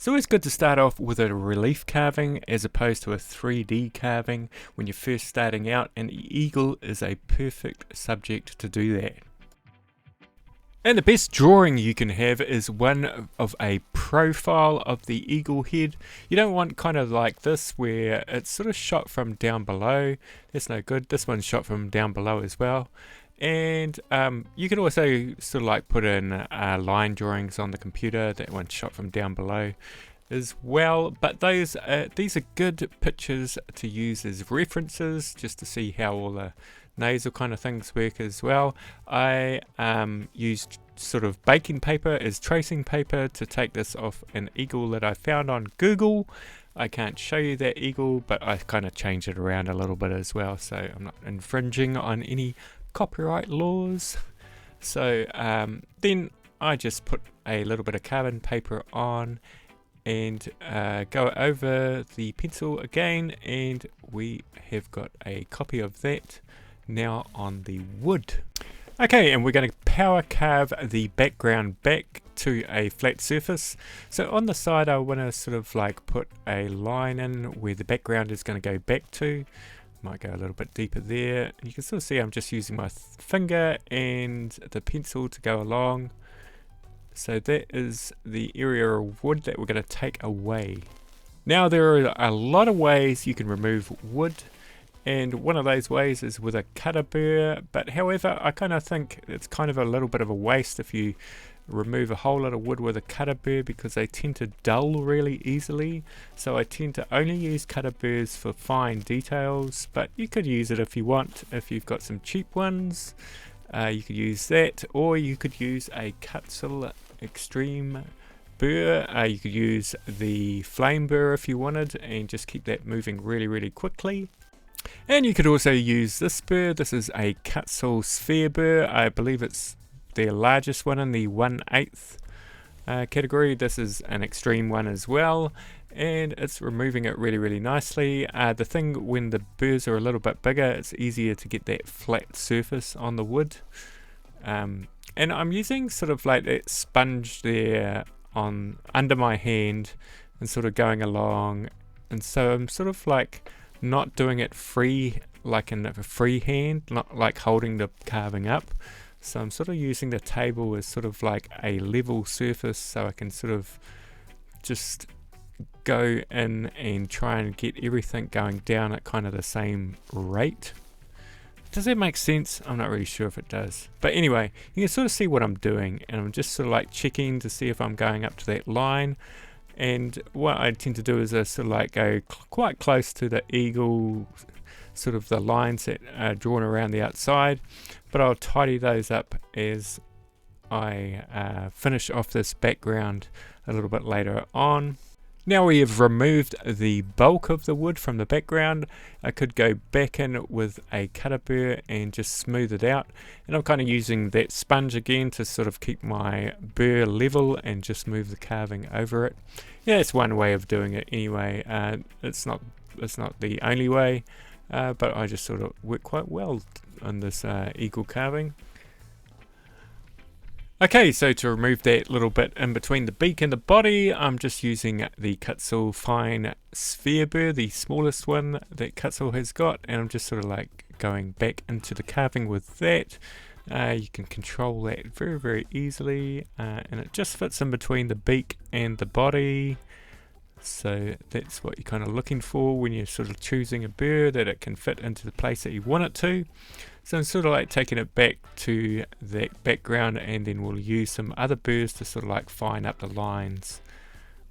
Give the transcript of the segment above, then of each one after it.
It's always good to start off with a relief carving as opposed to a 3D carving when you're first starting out, and the eagle is a perfect subject to do that. And the best drawing you can have is one of a profile of the eagle head. You don't want kind of like this where it's sort of shot from down below. That's no good. This one's shot from down below as well. And you can also sort of like put in line drawings on the computer. That one's shot from down below as well. But these are good pictures to use as references, just to see how all the nasal kind of things work as well. I used sort of baking paper as tracing paper to take this off an eagle that I found on Google. I can't show you that eagle, but I kind of changed it around a little bit as well, so I'm not infringing on any copyright laws. So then I just put a little bit of carbon paper on and go over the pencil again, and we have got a copy of that now on the wood. Okay, and we're going to power carve the background back to a flat surface. So on the side I want to sort of like put a line in where the background is going to go back to. Might go a little bit deeper there. You can sort of see I'm just using my finger and the pencil to go along. So that is the area of wood that we're going to take away. Now there are a lot of ways you can remove wood, and one of those ways is with a cutter burr, but however I kind of think it's kind of a little bit of a waste if you remove a whole lot of wood with a cutter burr, because they tend to dull really easily. So I tend to only use cutter burrs for fine details, but you could use it if you want. If you've got some cheap ones, you could use that, or you could use a Cutzel Extreme burr. You could use the flame burr if you wanted, and just keep that moving really quickly. And you could also use this burr. This is a Cutzel Sphere burr. I believe it's their largest one in the 1/8 category. This is an extreme one as well, and it's removing it really nicely. The thing, when the burrs are a little bit bigger, it's easier to get that flat surface on the wood. And I'm using sort of like that sponge there on under my hand and sort of going along, and so I'm sort of like not doing it free, like in a free hand, not like holding the carving up. So I'm sort of using the table as sort of like a level surface, so I can sort of just go in and try and get everything going down at kind of the same rate. Does that make sense? I'm not really sure if it does. But anyway, you can sort of see what I'm doing, and I'm just sort of like checking to see if I'm going up to that line. And what I tend to do is I sort of like go quite close to the eagle, sort of the lines that are drawn around the outside, but I'll tidy those up as I finish off this background a little bit later on. Now we have removed the bulk of the wood from the background. I could go back in with a cutter burr and just smooth it out, and I'm kind of using that sponge again to sort of keep my burr level and just move the carving over it. Yeah, it's one way of doing it anyway. It's not the only way, but I just sort of work quite well on this eagle carving. Okay, so to remove that little bit in between the beak and the body, I'm just using the Cutzel Fine Sphere burr, the smallest one that Cutzel has got, and I'm just sort of like going back into the carving with that. You can control that very easily, and it just fits in between the beak and the body. So that's what you're kind of looking for when you're sort of choosing a burr, that it can fit into the place that you want it to. So I'm sort of like taking it back to that background, and then we'll use some other burrs to sort of like fine up the lines.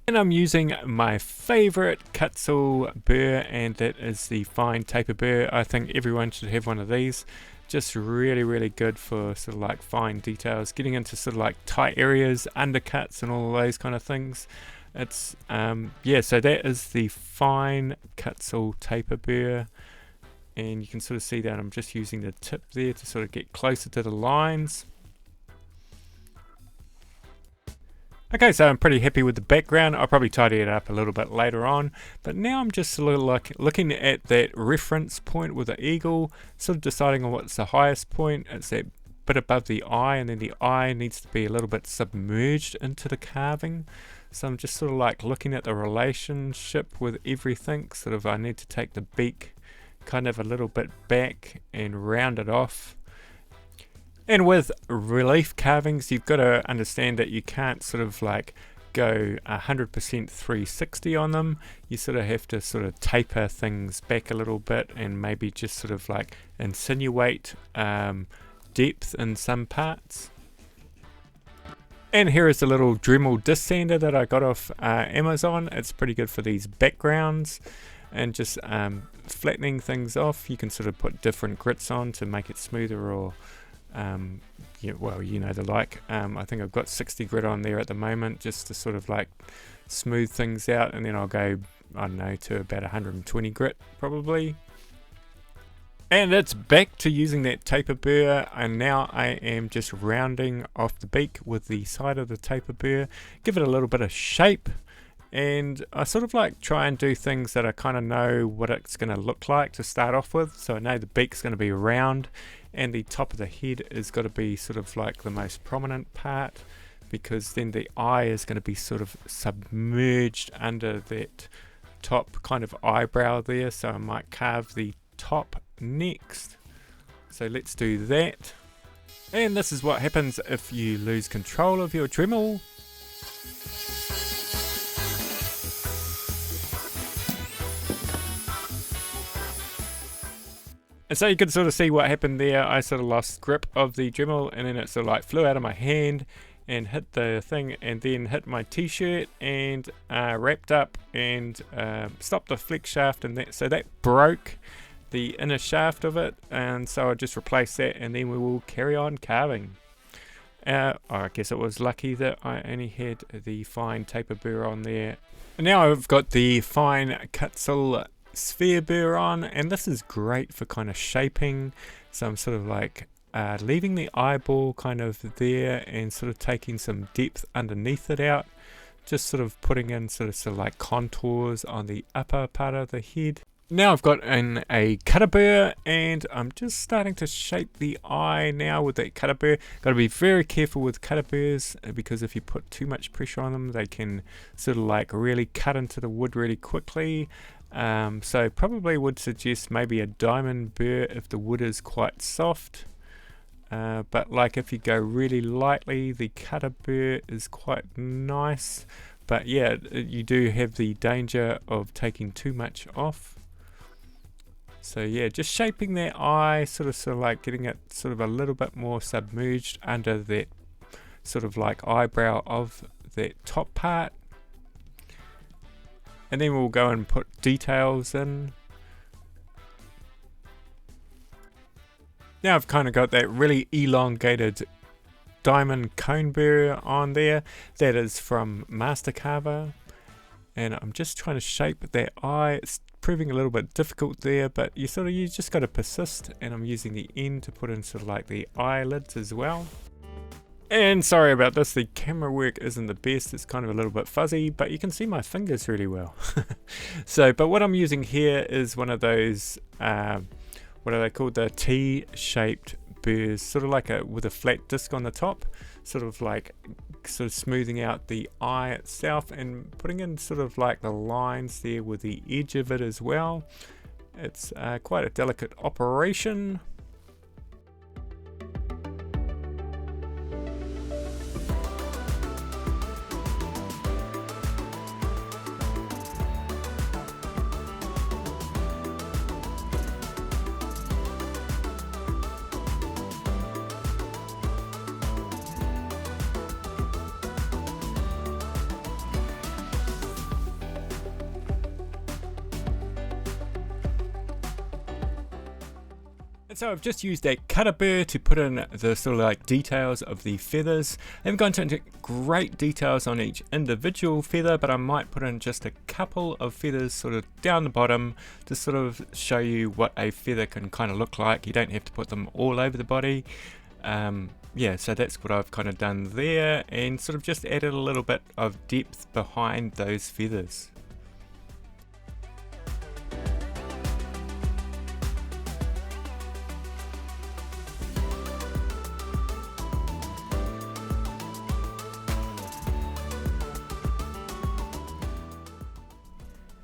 And I'm using my favorite Cutzel burr, and that is the fine taper burr. I think everyone should have one of these. Just really good for sort of like fine details, getting into sort of like tight areas, undercuts and all those kind of things. It's yeah, so that is the fine Cutzel taper burr, and you can sort of see that I'm just using the tip there to sort of get closer to the lines. Okay, so I'm pretty happy with the background. I'll probably tidy it up a little bit later on, but now I'm just a little like looking at that reference point with the eagle, sort of deciding on what's the highest point. It's that bit above the eye, and then the eye needs to be a little bit submerged into the carving. So I'm just sort of like looking at the relationship with everything. Sort of I need to take the beak kind of a little bit back and round it off. And with relief carvings, you've got to understand that you can't sort of like go 100% 360 on them. You sort of have to sort of taper things back a little bit and maybe just sort of like insinuate depth in some parts. And here is a little Dremel disc sander that I got off Amazon. It's pretty good for these backgrounds and just flattening things off. You can sort of put different grits on to make it smoother, or yeah, well, you know the like. I think I've got 60 grit on there at the moment, just to sort of like smooth things out, and then I'll go, I don't know, to about 120 grit probably. And it's back to using that taper burr, and now I am just rounding off the beak with the side of the taper burr, give it a little bit of shape, and I sort of like try and do things that I kind of know what it's going to look like to start off with. So I know the beak's going to be round, and the top of the head is got to be sort of like the most prominent part, because then the eye is going to be sort of submerged under that top kind of eyebrow there. So I might carve the top next. So let's do that. And this is what happens if you lose control of your Dremel. And so you can sort of see what happened there. I sort of lost grip of the Dremel, and then it sort of like flew out of my hand and hit the thing, and then hit my t-shirt and wrapped up and stopped the flex shaft, and that, so that broke the inner shaft of it, and so I just replaced that, and then we will carry on carving. I guess it was lucky that I only had the fine taper burr on there. And now I've got the fine Kutzel sphere burr on, and this is great for kind of shaping. So I'm sort of like leaving the eyeball kind of there and sort of taking some depth underneath it out, just sort of putting in sort of like contours on the upper part of the head. Now I've got in a cutter burr, and I'm just starting to shape the eye now with that cutter burr. Got to be very careful with cutter burrs, because if you put too much pressure on them, they can sort of like really cut into the wood really quickly. So probably would suggest maybe a diamond burr if the wood is quite soft. But like if you go really lightly, the cutter burr is quite nice. But yeah, you do have the danger of taking too much off. So yeah, just shaping that eye, sort of like getting it sort of a little bit more submerged under that sort of like eyebrow of that top part. And then we'll go and put details in. Now I've kind of got that really elongated diamond cone burr on there. That is from Master Carver. And I'm just trying to shape that eye. It's proving a little bit difficult there, but you just got to persist, and I'm using the end to put in sort of like the eyelids as well. And sorry about this, the camera work isn't the best, it's kind of a little bit fuzzy, but you can see my fingers really well. So, but what I'm using here is one of those, what are they called, the T-shaped burrs, sort of like with a flat disc on the top, sort of smoothing out the eye itself and putting in sort of like the lines there with the edge of it as well. It's quite a delicate operation. And so I've just used that cutter burr to put in the sort of like details of the feathers. I haven't gone into great details on each individual feather, but I might put in just a couple of feathers sort of down the bottom to sort of show you what a feather can kind of look like. You don't have to put them all over the body. Yeah, so that's what I've kind of done there, and sort of just added a little bit of depth behind those feathers.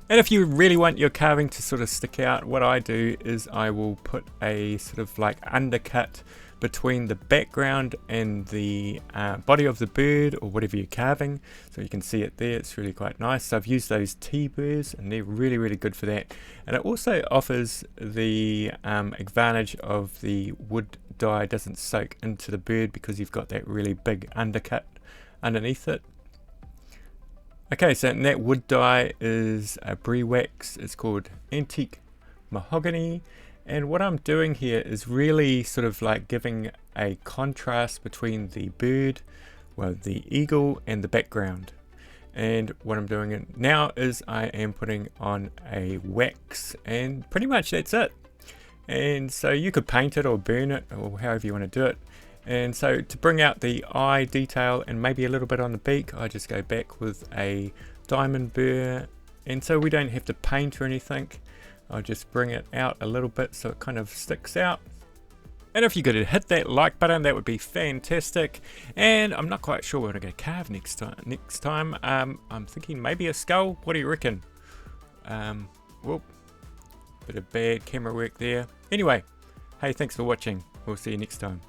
And if you really want your carving to sort of stick out, what I do is I will put a sort of like undercut between the background and the body of the bird or whatever you're carving, so you can see it there. It's really quite nice. So I've used those T-burrs and they're really good for that, and it also offers the advantage of the wood dye doesn't soak into the bird because you've got that really big undercut underneath it. Okay, so that wood dye is a brie wax. It's called Antique Mahogany. And what I'm doing here is really sort of like giving a contrast between the bird, well, the eagle, and the background. And what I'm doing now is I am putting on a wax, and pretty much that's it. And so you could paint it or burn it or however you want to do it. And so to bring out the eye detail and maybe a little bit on the beak, I just go back with a diamond burr. And so we don't have to paint or anything. I'll just bring it out a little bit so it kind of sticks out. And if you could hit that like button, that would be fantastic. And I'm not quite sure what I'm going to carve next time. I'm thinking maybe a skull. What do you reckon? Whoop, bit of bad camera work there. Anyway, hey, thanks for watching. We'll see you next time.